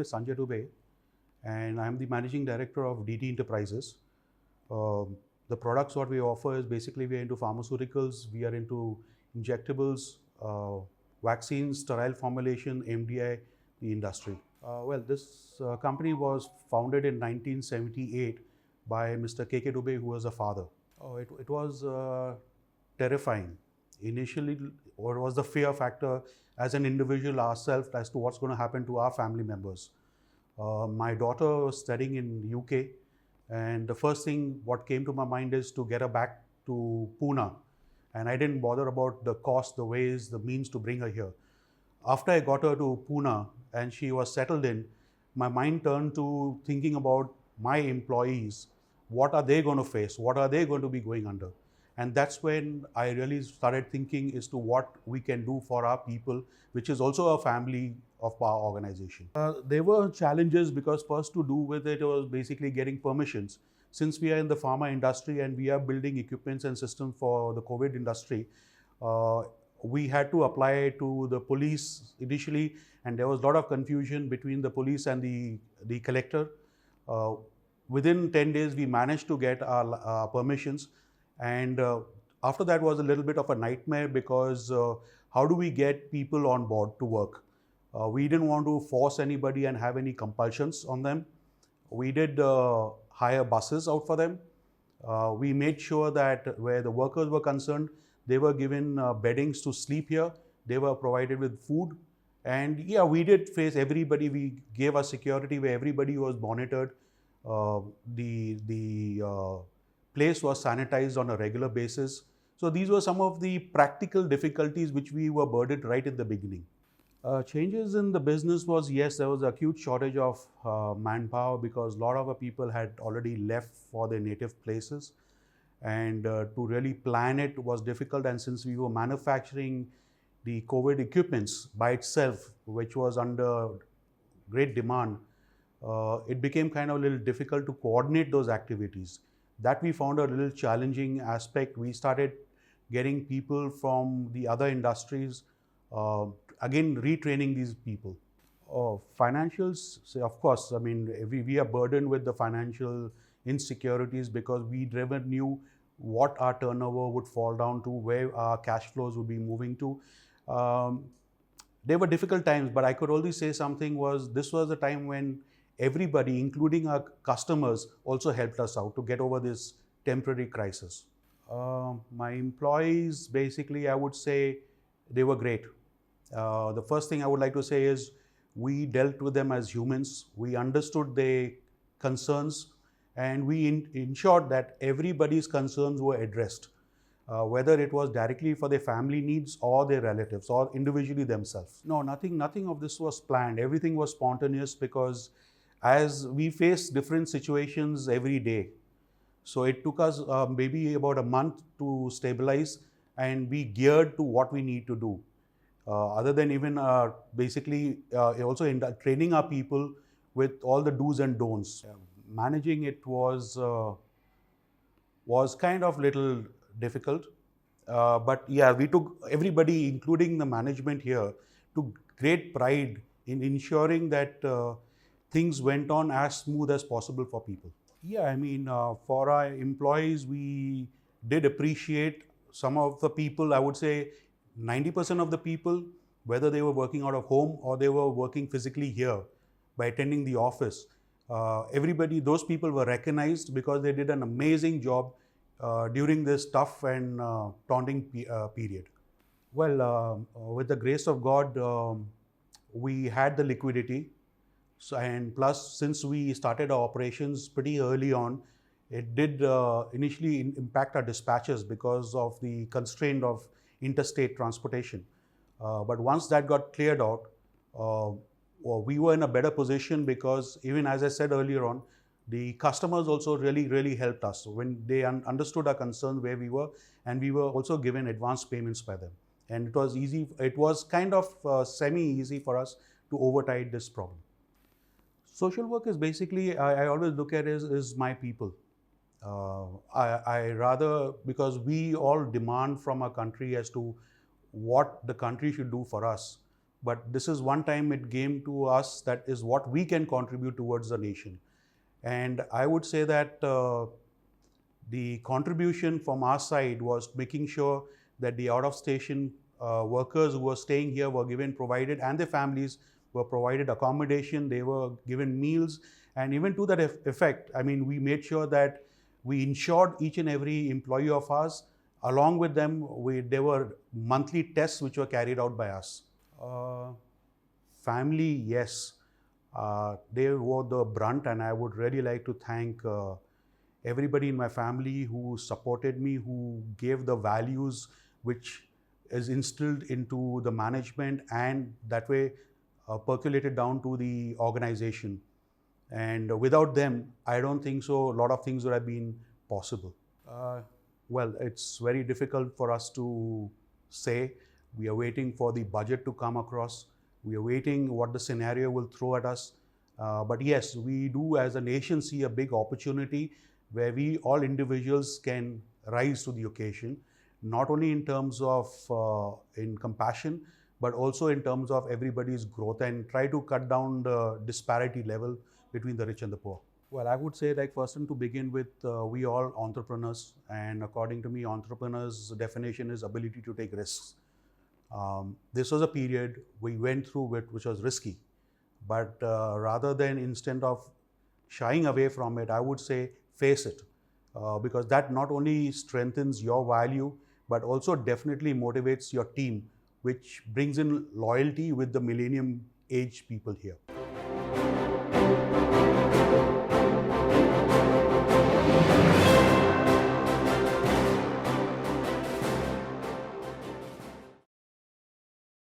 is Sanjay Dubey, and I'm the managing director of DT Enterprises. The products what we offer is basically we are into pharmaceuticals, we are into injectables, vaccines, sterile formulation, MDI, the industry. This company was founded in 1978 by Mr. KK Dubey, who was a father. It was terrifying. Initially, or was the fear factor as an individual ourselves as to what's going to happen to our family members. My daughter was studying in UK, and the first thing what came to my mind is to get her back to Pune, and I didn't bother about the cost, the ways, the means to bring her here. After I got her to Pune and she was settled in, my mind turned to thinking about my employees. What are they going to face? What are they going to be going under? And that's when I really started thinking as to what we can do for our people, which is also a family of our organization. There were challenges because first to do with it was basically getting permissions. Since we are in the pharma industry and we are building equipments and systems for the COVID industry, uh, we had to apply to the police initially, and there was a lot of confusion between the police and the collector. Uh, Within 10 days, we managed to get our permissions, and after that was a little bit of a nightmare because how do we get people on board to work? We didn't want to force anybody and have any compulsions on them. We did hire buses out for them. We made sure that where the workers were concerned, they were given beddings to sleep here. They were provided with food. And yeah, we did face everybody. We gave a security where everybody was monitored. The place was sanitized on a regular basis. So these were some of the practical difficulties which we were burdened right in the beginning. Changes in the business was, yes, there was a acute shortage of manpower because a lot of our people had already left for their native places, and to really plan it was difficult. And since we were manufacturing the COVID equipments by itself, which was under great demand, it became kind of a little difficult to coordinate those activities. That we found a little challenging aspect. We started getting people from the other industries, uh, again retraining these people. Financials, so of course, I mean, we are burdened with the financial insecurities because we never knew what our turnover would fall down to, where our cash flows would be moving to. Um, there were difficult times, but I could only say something was this was the time when everybody, including our customers, also helped us out to get over this temporary crisis. My employees, basically, I would say they were great. The first thing I would like to say is we dealt with them as humans. We understood their concerns, and we ensured that everybody's concerns were addressed, whether it was directly for their family needs or their relatives or individually themselves. No, nothing of this was planned. Everything was spontaneous because as we face different situations every day, so it took us maybe about a month to stabilize and be geared to what we need to do. Other than even basically also in training our people with all the do's and don'ts. Managing it was kind of little difficult, but yeah, we took everybody, including the management here, took great pride in ensuring that things went on as smooth as possible for people. Yeah, I mean, for our employees, we did appreciate some of the people. I would say 90% of the people, whether they were working out of home or they were working physically here by attending the office, everybody, those people were recognized because they did an amazing job during this tough and taunting period. Well, with the grace of God, we had the liquidity. So, and plus, since we started our operations pretty early on, it did initially impact our dispatches because of the constraint of interstate transportation. But once that got cleared out, well, we were in a better position because even as I said earlier on, the customers also really helped us when they understood our concern where we were, and we were also given advance payments by them. And it was easy, it was kind of semi-easy for us to overtide this problem. Social work is basically, I always look at it as my people. I rather, because we all demand from our country as to what the country should do for us. but this is one time it came to us that is what we can contribute towards the nation. And I would say that the contribution from our side was making sure that the out-of-station workers who were staying here were given, provided, and their families were provided accommodation, they were given meals, and even to that effect, I mean, we made sure that we insured each and every employee of ours. Along with them, there were monthly tests which were carried out by us. Family, yes, they were the brunt, and I would really like to thank everybody in my family who supported me, who gave the values which is instilled into the management, and that way percolated down to the organization. And without them, I don't think so a lot of things would have been possible. Well, it's very difficult for us to say. We are waiting for the budget to come across. We are waiting what the scenario will throw at us. But yes, we do as a nation see a big opportunity where we all individuals can rise to the occasion, not only in terms of in compassion, but also in terms of everybody's growth, and try to cut down the disparity level between the rich and the poor. Well, I would say, like, first and to begin with, we all entrepreneurs, and according to me, entrepreneurs' definition is ability to take risks. This was a period we went through which was risky, but rather than instead of shying away from it, I would say face it, because that not only strengthens your value, but also definitely motivates your team, which brings in loyalty with the millennium age people here.